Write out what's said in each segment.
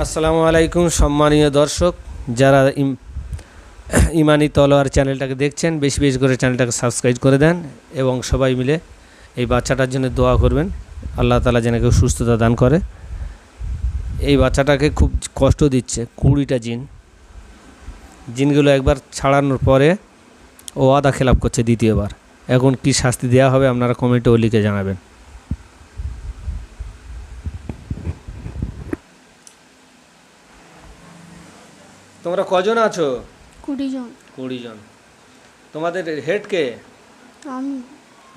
আসসালামু আলাইকুম সম্মানীয় দর্শক, যারা ইমানি তলোয়ার চ্যানেলটাকে দেখছেন, বেশি বেশি করে চ্যানেলটাকে সাবস্ক্রাইব করে দেন এবং সবাই মিলে এই বাচ্চাটার জন্য দোয়া করবেন। আল্লাহ তাআলা যেন কেউ সুস্থতা দান করে। এই বাচ্চাটাকে খুব কষ্ট দিচ্ছে 20টা জিনগুলো একবার ছাড়ানোর পরে ও ওয়াদা খেলাপ করছে দ্বিতীয়বার। এখন কি শাস্তি দেওয়া হবে আপনারা কমেন্টেও লিখে জানাবেন। তোমরা কজন আছো? 20 জন। 20 জন। তোমাদের হেড কে? আমি।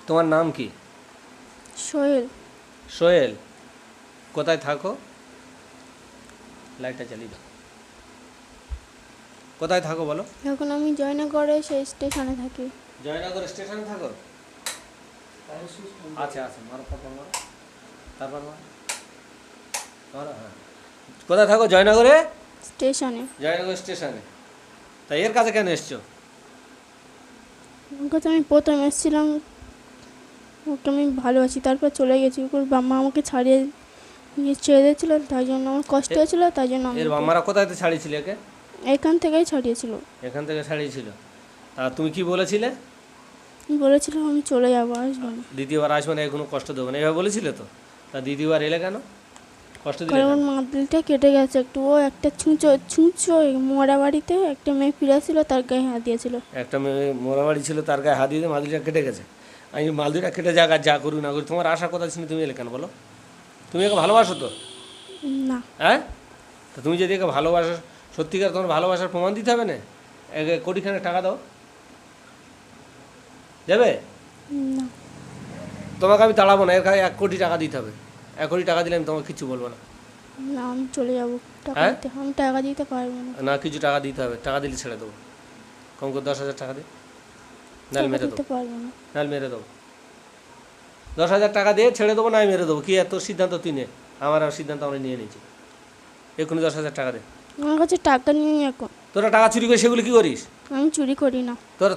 তোমার নাম কি? সোহেল। সোহেল। কোথায় থাকো? লাইটটা চালিয়ে দাও। কোথায় থাকো বলো? এখন আমি জয়নগরে সেই স্টেশনে থাকি। জয়নগর স্টেশনে থাকো? আচ্ছা আচ্ছা, মারো কথা মারো, তারপর মারো। হ্যাঁ, কোথায় থাকো? জয়নগরে স্টেশনে। জয়নগর স্টেশনে। তাই এর কাছে কেন এসছো? ওর কাছে আমি প্রথম এসেছিলাম, ওকে আমি ভালোবাসি, তারপর চলে গেছি। ওর বাবা আমাকে ছাড়িয়ে নিয়ে ছেড়ে দিয়েছিল, তাই জন্য আমার কষ্ট হয়েছিল, তাই জন্য এর বাবারা কোথায় ছাড়িয়েছিল একে? এখান থেকেই ছাড়িয়েছিল। এখান থেকে ছাড়িয়েছিল। আর তুমি কি বলেছিলে? বলেছিল আমি চলে যাবো, আসবো না। দ্বিতীয়বার আসবে না, কোনো কষ্ট দেবো না, এভাবে বলেছিলে তো? তা দ্বিতীয়বার এলে কেন? কষ্ট দিলে কারণ কেন? ওর মাদুলটা কেটে গেছে একটু। ও একটা ছুঁচো মোড়া বাড়িতে একটা মেয়ে ফিরেছিল, তার গায়ে হাত দিয়েছিল। একটা মেয়ে মোড়াবাড়ি ছিল, তার গায়ে হাত দিয়ে মাদুরিটা কেটে গেছে। আমি মাদুরিটা কেটে যাক আর যা করুন না করি, তোমার আশা কথা ছিল, তুমি এলে কেন বলো? তুমি একে ভালোবাসো তো? না। হ্যাঁ, তা তুমি যদি একে ভালোবাসো, সত্যিকার তোমার ভালোবাসার প্রমাণ দিতে হবে না? একে কোটিখানে টাকা দাও, দেবে? না। তোমাকে আমি তাড়াবো না, এর কাছে 1 কোটি টাকা দিতে হবে। 1 কোটি টাকা দিলে আমি তোমাকে কিছু বলবো না। না, আমি চলে যাবো। টাকা হ্যাঁ? দিতে আমি টাকা দিতে পারবো না। না, কিছু টাকা দিতে হবে, টাকা দিলে ছেড়ে দেবো। কম করে 10,000 টাকা দিই, নাহলে মেরে দিতে দেবো। পারবো না। নাহলে মেরে দেবো। 10,000 টাকা দিয়ে ছেড়ে দেবো, নাই মেরে দেবো। কি এত সিদ্ধান্ত তুই নে, আমার আর সিদ্ধান্ত আমরা নিয়ে নিয়েছি। এক্ষুনি 10,000 টাকা দে। আমার কাছে টাকা নেই এখন। তোরা টাকা চুরি করে সেগুলো কী করিস? আমি চুরি করি না।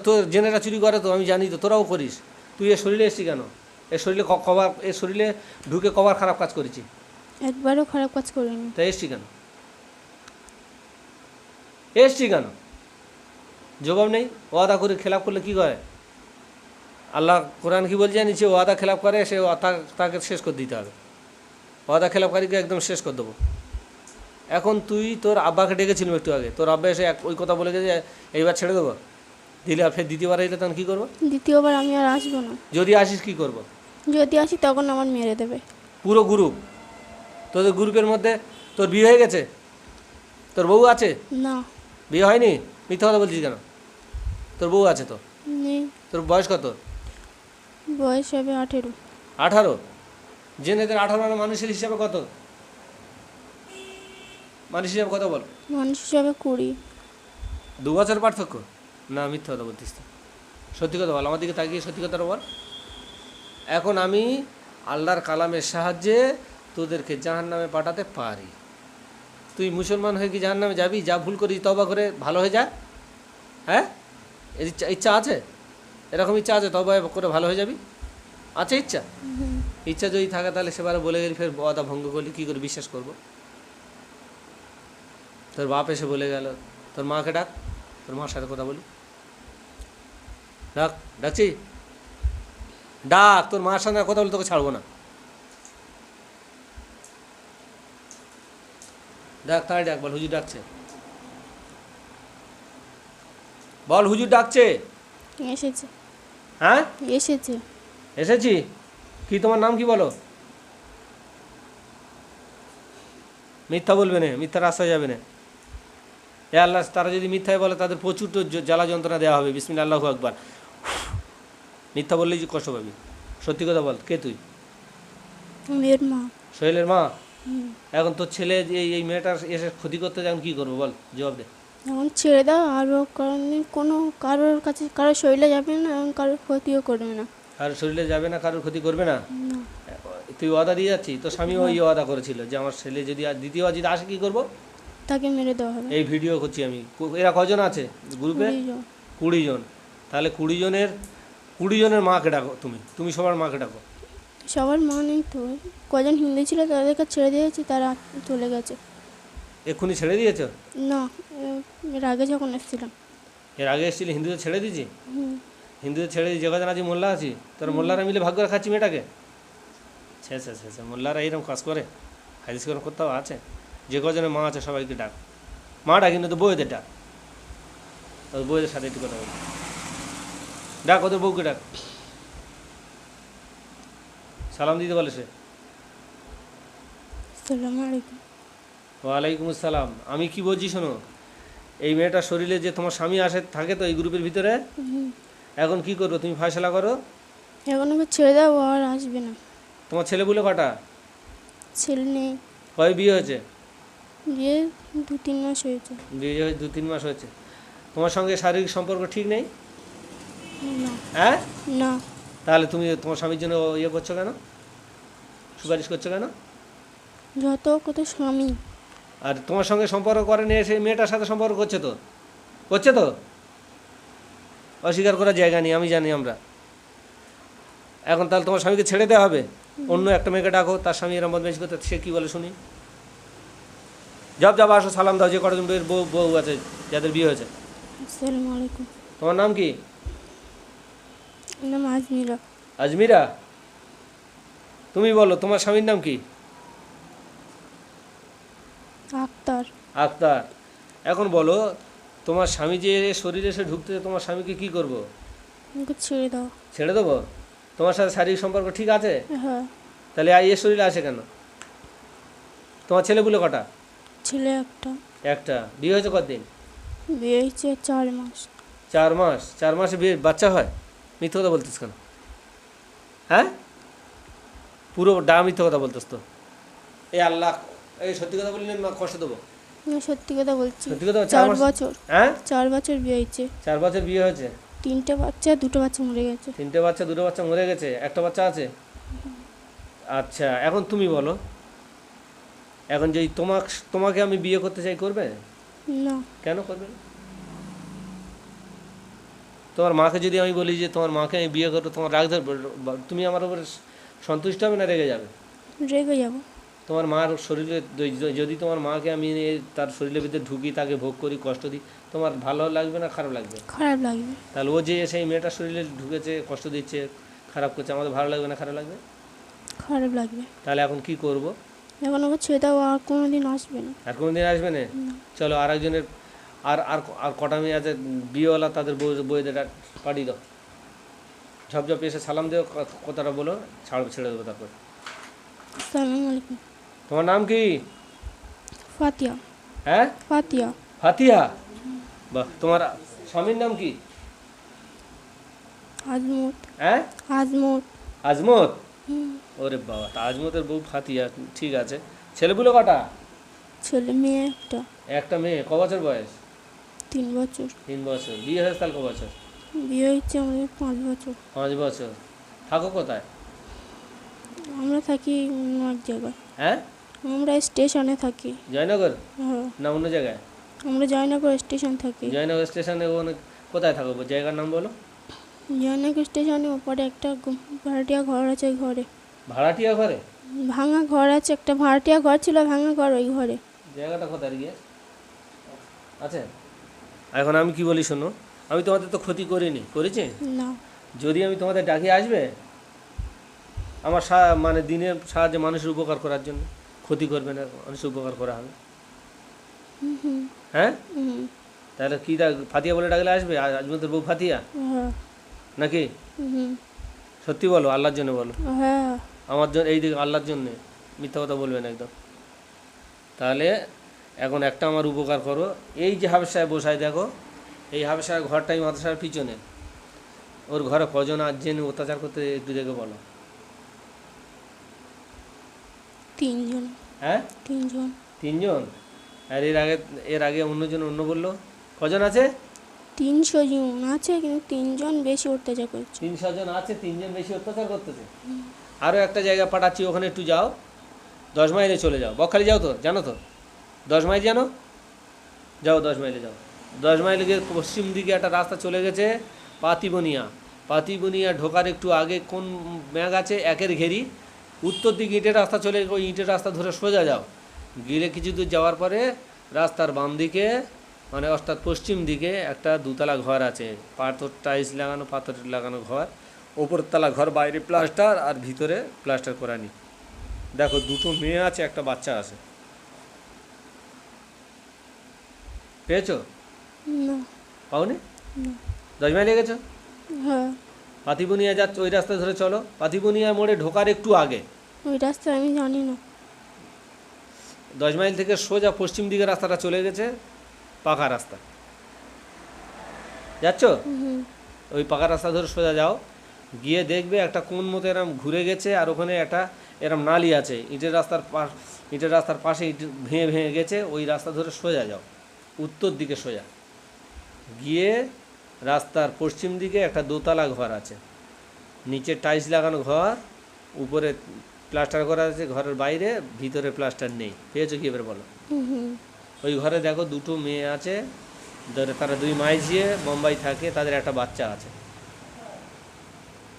তোর জেনেরা চুরি করে তো, আমি জানি তো, তোরাও করিস। তুই এর শরীরে এসছি কেন? এর শরীরে কবার, এর শরীরে ঢুকে কবার খারাপ কাজ করেছি? একবারও খারাপ কাজ করিনি। তাই এসছি কেন? এসছি কেন? জবাব নেই। ওয়াদা করে খেলাপ করলে কি করে? আল্লাহ কোরআন কি বলছে জানিস? ওয়াদা খেলাপ করে সে তাকে শেষ করে দিতে হবে। ওয়াদা খেলাপকারীকে একদম শেষ করে দেবো। এখন তুই তোর আব্বাকে ডেকেছিলাম একটু আগে, তোর আব্বা এসে ওই কথা বলে গেছে, এইবার ছেড়ে দেবো। দিলে আর ফের দ্বিতীয়বার এলে তখন কী করবো? দ্বিতীয়বার আমি আর আসবো না। যদি আসিস কী করবো? যদি আসি তখন আমার মেরে দেবে। পুরো গ্রুপ? তোদের গ্রুপের মধ্যে তোর বিয়ে হয়ে গেছে? তোর বউ আছে? না। বিয়ে হয়নি? মিথ্যা কথা বলছিস কেন? তোর বউ আছে তো? নেই। তোর বয়স কত? বয়স হবে 18। 18? জেনেদের 18 মানুষের হিসাবে কত? মানুষ হিসাবে কত বল? মানুষ হিসাবে 20। 2 বছর পার্থক্য? না, মিথ্যা কথা বলতিস তো। সত্যি কথা বল, আমার দিকে তাকিয়ে সত্যি কথাটা বল। এখন আমি আল্লাহর কালামের সাহায্যে তোদেরকে জাহান্নামে পাঠাতে পারি। তুই মুসলমান হয়ে কি জাহান্নামে যাবি? যা ভুল করিস তওবা করে ভালো হয়ে যা। হ্যাঁ, এর ইচ্ছা আছে? এরকম ইচ্ছা আছে তওবা করে ভালো হয়ে যাবি? আছে ইচ্ছা? ইচ্ছা যদি থাকে তাহলে সেবারে বলে গেলি, ফের ওয়াদা ভঙ্গ করলি, কী করে বিশ্বাস করবো? তোর বাপ এসে বলে গেল, তোর মাকে ডাক, তোর মার সাথে কথা বলি। ডাকছি, ডাক, তোর মার সাথে কথা বলি, তোকে ছাড়বো না। ডাক, তাই ডাক, বল হুজুর ডাকছে, বল হুজুর ডাকছে। এসেছে। হ্যাঁ, এসেছে। এসেছি। কি তোমার নাম কি বলো? মিথ্যা বলবে না, মিথ্যা রাস্তায় যাবে না। এ আল্লাহ, তারা যদি মিথ্যায় বলে তাদের প্রচুর জ্বালা যন্ত্রণা দেওয়া হবে। বিসমিল্লাহ, আল্লাহু আকবার। মিথ্যা বললেই যে কষ্ট পাবি। সত্যি কথা বল, কে তুই? মেয়ের মা। সোহেলের মা? এখন তোর ছেলে যে এই মেয়েটার এসে ক্ষতি করতে যান, কী করবো বল, জবাব দে। এখন ছেড়ে দাও, আরও কারণ কারোর কাছে কারোর শরীরে যাবে না এবং কারোর ক্ষতিও করবে না। কারোর শরীরে যাবে না, কারোর ক্ষতি করবে না। না। তুই ওয়াদা দিয়ে যাচ্ছিস? তোর স্বামীও ওই ওয়াদা করেছিল যে আমার ছেলে যদি দ্বিতীয়বার যদি আসে কী করবো? তাকে মেরে দেওয়া হবে। এই ভিডিও করছি আমি। এরা কজন আছে গ্রুপে? 20 জন। 20 জন। তাহলে 20 জনের মাকে ডাকো। তুমি সবার মাকে ডাকো। সবার মা নেই তো, কজন হিন্দু ছিল তাদেরকে ছেড়ে দিয়েছি, তারা চলে গেছে। এক্ষুনি ছেড়ে দিয়েছ? না, এর আগে যখন এসেছিলাম। এর আগে এসেছিলি হিন্দুদের ছেড়ে দিয়েছি? হুম। হিন্দুদের ছেড়ে দিয়ে যে কজন আছি মোল্লা আছি, তোর মোল্লারা মিলে ভাগ করে খাচ্ছি মেয়েটাকে। ছে ছে ছে ছে, মোল্লারা এইরকম কাজ করে? হাদিস করে কোথাও আছে? যে কজনের মা আছে সবাইকে ডাক, মা ডাক, কিন্তু তো বউদের ডাক, তোর বউদের সাথে একটু কথা বল, ডাক ওদের বউকে ডাক, সালাম দিতে বলে সে। আসসালামু আলাইকুম। ওয়ালাইকুম আসসালাম। আমি কি বলছি শোনো, এই মেয়েটার শরীরে যে তোমার স্বামী আসে থাকে তো এই গ্রুপের ভিতরে, হুম। এখন কি করবো তুমি ফয়সলা করো। এখন ওকে ছেড়ে দাও, ও আর আসবে না। তোমার ছেলেগুলো কটা? ছেলে নেই। কয় বিয়ে হয়েছে? বিয়ে 2-3 মাস হয়েছে। বিয়ে হয়ে 2-3 মাস হয়েছে। তোমার সঙ্গে শারীরিক সম্পর্ক ঠিক নেই? না। হ্যাঁ, না। তাহলে তুমি তোমার স্বামীর জন্য ইয়ে করছো কেন, সুপারিশ করছো কেন? যত কত স্বামী। আর তোমার সঙ্গে সম্পর্ক করেনি, সেই মেয়েটার সাথে সম্পর্ক করছে তো, করছে তো, অস্বীকার করার জায়গা নেই, আমি জানি আমরা। এখন তাহলে তোমার স্বামীকে ছেড়ে দেওয়া হবে, অন্য একটা মেয়েকে ডাকো, তার স্বামী এরম বদমাইশি করতে, সে কী বলে শুনি। যাব আসো, সালাম দাও যে কতজন বউয়ের বউ বউ আছে যাদের বিয়ে হয়েছে। আসসালামু আলাইকুম। তোমার নাম কি? আমার নাম আজমিরা। আজমিরা। তুমি বলো তোমার স্বামীর নাম কি? আক্তার। আক্তার। এখন বলো তোমার স্বামী যে শরীরে এসে ঢুকতে, তোমার স্বামীকে কি করব? ওকে ছেড়ে দাও। ছেড়ে দেবো? তোমার সাথে শারীরিক সম্পর্ক ঠিক আছে? হ্যাঁ। তাহলে এর শরীরে আসে কেন? তোমার ছেলেগুলো কটা? ছেলে একটা। একটা। বিয়ে হয়েছে কতদিন? বিয়ে হয়েছে 4 মাস। 4 মাস। 4 মাসে বিয়ে বাচ্চা হয়? মিথ্যে কথা বলতিস কেন? হ্যাঁ, পুরো মিথ্যে কথা বলতিস তো। এই আল্লাহ, এই সত্যি কথা বললি না কষ্ট দেবো? না, সত্যি কথা বলছি। সত্যি কথা? 4 বছর। হ্যাঁ, 4 বছর বিয়ে হয়েছে। 4 বছর বিয়ে হয়েছে। 3টে বাচ্চা, 2টো বাচ্চা মরে গেছে। 3টে বাচ্চা, 2টো বাচ্চা মরে গেছে, একটা বাচ্চা আছে। আচ্ছা, এখন তুমি বলো, এখন যদি তোমাকে আমি বিয়ে করতে চাই, করবে? না। কেন করবে না? তোমার মাকে যদি আমি বলি যে তোমার মাকে আমি বিয়ে করবো, তোমার রাগ ধরবে? তুমি আমার উপরে সন্তুষ্ট হবে না রেগে যাবে? রেগে যাব। তোমার মার শরীরে যদি তোমার মাকে আমি তার শরীরের ভিতরে ঢুকি, তাকে ভোগ করি, কষ্ট দিই, তোমার ভালো লাগবে না খারাপ লাগবে? খারাপ লাগবে। তাহলে ও যে সেই মেয়েটার শরীরে ঢুকেছে, কষ্ট দিচ্ছে, খারাপ করছে, আমাদের ভালো লাগবে না খারাপ লাগবে? খারাপ লাগবে। তাহলে এখন কি করব? এখন ওকে ছেড়ে দাও, আর কোনোদিন আসবে না। আর কোনো দিন আসবে না? চলো আর একজনের, আর আর আর কটা মেয়ে আছে বিয়েওয়ালা, তাদের বইদের পাঠিয়ে দাও, ঝপঝপ এসে সালাম দেও, কথাটা বলো, ছেড়ে দেবো তারপর। আসসালামু আলাইকুম। তোমার নাম কি? ফাতিয়া। হ্যাঁ, ফাতিয়া। ফাতিয়া। বাহ, তোমার স্বামীর নাম কি? আজমত। হ্যাঁ, আজমত। আজমত। হুম। ওরে বাবা, তা আজমতের বউ ফাতিয়া, ঠিক আছে। ছেলেগুলো কটা? ছেলে মেয়ে একটা। একটা মেয়ে। ক বছর বয়স? 3 বছর। 3 বছর। বিয়ে হয়েছে তাহলে ক বছর? বিয়ে হয়েছে আমাদের 5 বছর। 5 বছর। থাকো কোথায়? আমরা থাকি অন্য এক জায়গায়। হ্যাঁ, আমরা স্টেশনে থাকি। জয়নগর হ্যাঁ, না অন্য জায়গায়? আমরা জয়নগর স্টেশন থাকি। জয়নগর স্টেশনে ওখানে কোথায় থাকো, জায়গার নাম বলো? জয়নগর স্টেশনে ওপরে একটা ভাড়াটিয়া ঘর আছে, ওই ঘরে। ভাড়াটিয়া ঘরে? ভাঙা ঘর আছে একটা, ভাড়াটিয়া ঘর ছিল, ভাঙা ঘর, ওই ঘরে। জায়গাটা কোথায় গিয়ে আছে? এখন আমি কি বলি শোনো, আমি তোমাদের তো ক্ষতি করিনি, করেছি? না। যদি আমি তোমাদের ডাকি, আসবে? আমার মানে দিনের সাহায্যে মানুষের উপকার করার জন্য, ক্ষতি করবে না, মানুষের উপকার করা হবে। হুম। হ্যাঁ, হুম। তাহলে কি ফাতিয়া বলে ডাকলে আসবে? আজমতের বউ ফাতিয়া হ্যাঁ। নাকি? হুম। সত্যি বলো, আল্লাহর জন্য বলো। হ্যাঁ। আমার জন্য, এই দিকে আল্লাহর জন্যে মিথ্যা কথা বলবেন একদম। তাহলে এখন একটা আমার উপকার করো, এই যে হাফেজ সাহেব বসায় দেখো, এই হাফেজ সাহেব ঘরটাই মাদ্রাসার পিছনে, ওর ঘরে কজন আর জেনে অত্যাচার করতে একটু দেখে বলো। 3 জন। হ্যাঁ, 3 জন। 3 জন। আর এর আগে অন্যজন অন্য বললো, কজন আছে? 300 জন আছে, কিন্তু 3 জন বেশি অত্যাচার করছে। 300 জন আছে, 3 জন বেশি অত্যাচার করতেছে। আরও একটা জায়গা পাঠাচ্ছি, ওখানে একটু যাও, 10 মাইলে চলে যাও। বকখালি যাও তো, জানো তো 10 মাইল জানো? যাও 10 মাইলে যাও। 10 মাইলে গিয়ে পশ্চিম দিকে একটা রাস্তা চলে গেছে, পাতিবনিয়া ঢোকার একটু আগে কোন ম্যাগ আছে, একের ঘেরি, উত্তর দিকে ইটের রাস্তা চলে, ওই ইটের রাস্তা ধরে সোজা যাও, গেলে কিছু দূর যাওয়ার পরে রাস্তার বাম দিকে মানে অর্থাৎ পশ্চিম দিকে একটা দুতলা ঘর আছে, পাথর টাইলস লাগানো, পাথর লাগানো ঘর, ওপরতলা ঘর, বাইরে প্লাস্টার আর ভিতরে প্লাস্টার করানি। দেখো দুটো মেয়ে আছে, একটা বাচ্চা আছে। পেয়েছো? না। পাওনি? না। 10 মাইলে গেছো? হ্যাঁ। পাতিবনিয়া যাচ্ছে, ওই রাস্তা ধরে চলো, পাতিবনিয়া মোড়ে ঢোকার একটু আগে। ওই রাস্তা আমি জানি না। 10 মাইল থেকে সোজা পশ্চিম দিকে রাস্তাটা চলে গেছে, পাকা রাস্তা। যাচ্ছ? হুম। ওই পাকা রাস্তা ধরে সোজা যাও, গিয়ে দেখবে একটা কোণ মতো এরম ঘুরে গেছে, আর ওখানে একটা এরম নালি আছে, ইটের রাস্তার পাশে ইট ভেঙে ভেঙে গেছে, ওই রাস্তা ধরে সোজা যাও, উত্তর দিকে সোজা গিয়ে রাস্তার পশ্চিম দিকে একটা দোতলা ঘর আছে, নিচে টাইলস লাগানো ঘর, উপরে প্লাস্টার করা আছে, ঘরের বাইরে, ভিতরে প্লাস্টার নেই। পেয়েছো কি এবার বলো? হুম। ওই ঘরে দেখো দুটো মেয়ে আছে, তারা 2 মাইঝিয়ে মুম্বাই থাকে, তাদের একটা বাচ্চা আছে।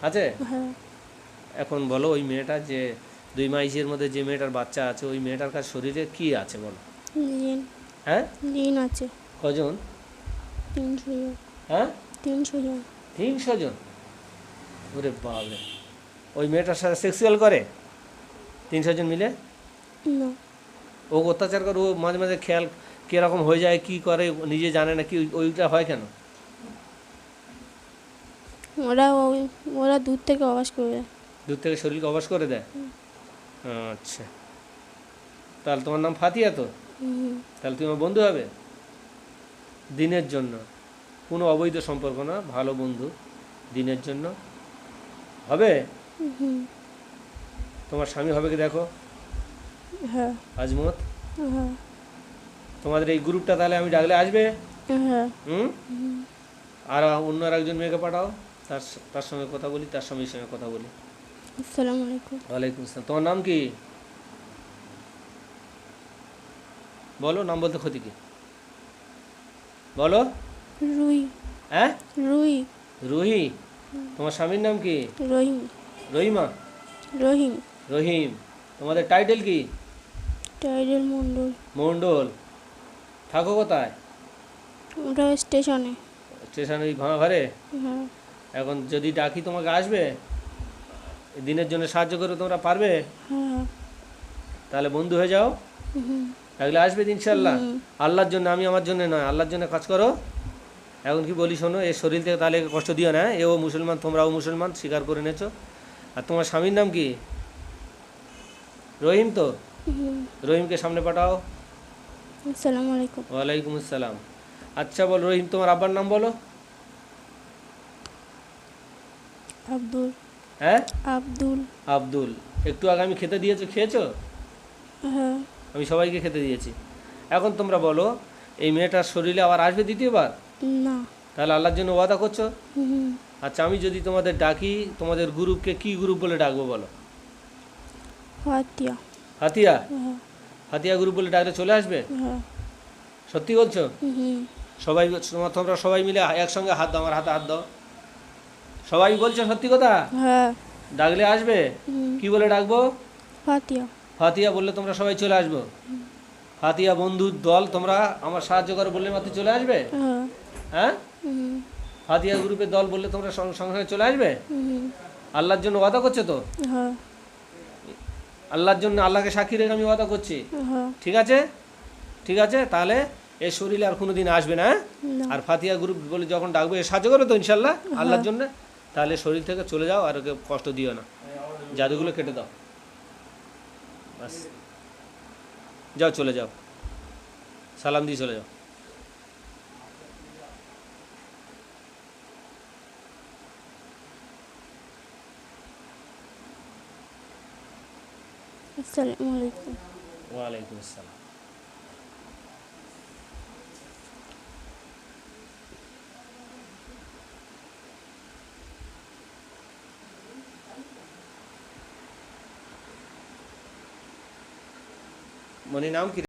আছে? হ্যাঁ। এখন বলো ওই মেয়েটা যে 2 মাইঝির মধ্যে যে মেয়েটার বাচ্চা আছে, ওই মেয়েটার কাছে শরীরে কি আছে বলো? জিন। হ্যাঁ? জিন আছে। কজন? 300 জন। হ্যাঁ? 300 জন। 300 জন? ওরে বাবরে! ওই মেয়েটার সাথে সেক্সুয়াল করে 300 জন মিলে? না। ও অত্যাচার করে, ও মাঝে মাঝে খেয়াল কীরকম হয়ে যায়, কি করে নিজে জানে না, কি ওইটা হয় কেন? ওরা দূর থেকে অবাস করে দেয়। দূর থেকে শরীরকে অবাস করে দেয়? আচ্ছা, তাহলে তোমার নাম ফাতিয়া তো? হুম। তাহলে তুমি আমার বন্ধু হবে দিনের জন্য, কোনো অবৈধ সম্পর্ক না, ভালো বন্ধু দিনের জন্য হবে। হুম। তোমার স্বামী হবে কি দেখো, হ্যাঁ। আজমত। হ্যাঁ। তোমাদের এই গ্রুপটা তাহলে আমি ডাকলে আসবে? হ্যাঁ। হুম। হুম। আর অন্য আর একজন মেয়েকে পাঠাও, তার সঙ্গে কথা বলি, তার স্বামীর সঙ্গে কথা বলি। আসসালামু আলাইকুম। ওয়ালাইকুম আসসালাম। তোমার নাম কি বলো? নাম বলতে ক্ষতি কি, বলো। রুই। হ্যাঁ? রুই। রুহি। তোমার স্বামীর নাম কি? রহিম। রহিমা? রহিম। রহিম। তোমাদের টাইটেল কি? টাইডেল মন্ডল। মণ্ডল। থাকো কোথায়? ওটা স্টেশনে। স্টেশনে ওই ভাঙা ঘরে? হ্যাঁ। এখন যদি ডাকি তোমাকে আসবে? দিনের জন্য সাহায্য করে তোমরা পারবে? হ্যাঁ। তাহলে বন্ধু হয়ে যাও, হুম। থাকলে আসবে ইনশাল্লাহ। হুম। আল্লাহর জন্য, আমি আমার জন্য নয়, আল্লাহর জন্য কাজ করো। এখন কি বলি শোনো, এর শরীর থেকে তাহলে কষ্ট দিও না, এও মুসলমান, তোমরাও মুসলমান, স্বীকার করে নেছো। আর তোমার স্বামীর নাম কি? রহিম তো? হুম। রহিমকে সামনে পাঠাও। আসসালামু আলাইকুম। ওয়ালাইকুম আসসালাম। আচ্ছা বল রহিম, তোমার আব্বার নাম বলো। আব্দুল। হ্যাঁ? আব্দুল। আব্দুল। একটু আগে আমি খেতে দিয়েছো, খেয়েছো? হ্যাঁ। আমি সবাইকে খেতে দিয়েছি। এখন তোমরা বলো, এই মেয়েটার শরীরে আবার আসবে দ্বিতীয়বার? না। তাহলে আল্লাহর জন্য ওয়াদা করছো? হুম। আচ্ছা, আমি যদি তোমাদের ডাকি, তোমাদের গ্রুপকে কি গ্রুপ বলে ডাকবো বলো? ফাতিয়া। হাতিয়া? হ্যাঁ। হাতিয়া গ্রুপ বলে ডাকলে চলে আসবে? হ্যাঁ। সত্যি বলছো? হুম। সবাই তোমরা সবাই মিলে একসঙ্গে হাত দাও, আমার হাতে হাত দাও। সবাই বলছো সত্যি কথা? হ্যাঁ। ডাকলে আসবে? হুম। কি বলে ডাকবো? ফাতিয়া। ফাতিয়া বললে তোমরা সবাই চলে আসবো? ফাতিয়া বন্ধুর দল, তোমরা আমার সাহায্য করো বললে মাত্র চলে আসবে? হ্যাঁ। হ্যাঁ? হুম। ফাতিয়া গ্রুপের দল বললে তোমরা সঙ্গে সঙ্গে চলে আসবে? হুম। আল্লাহর জন্য ওয়াদা করছো তো? হ্যাঁ। আল্লাহর জন্য, আল্লাহকে সাক্ষী রেখে আমি ওয়াদা করছি। হ্যাঁ। ঠিক আছে? ঠিক আছে, তাহলে এই শরীরে আর কোনো দিন আসবে না। না। আর ফাতিয়া গ্রুপ বলে যখন ডাকবো, এ সাহায্য করবে তো ইনশাল্লাহ আল্লাহর জন্য। তাহলে শরীর থেকে চলে যাও, আর ওকে কষ্ট দিও না, জাদুগুলো কেটে দাও, বাস। যাও, চলে যাও, সালাম দিয়ে চলে যাও। আসসালামু আলাইকুম। ওয়ালাইকুম আসসালাম। মনি নাম কি?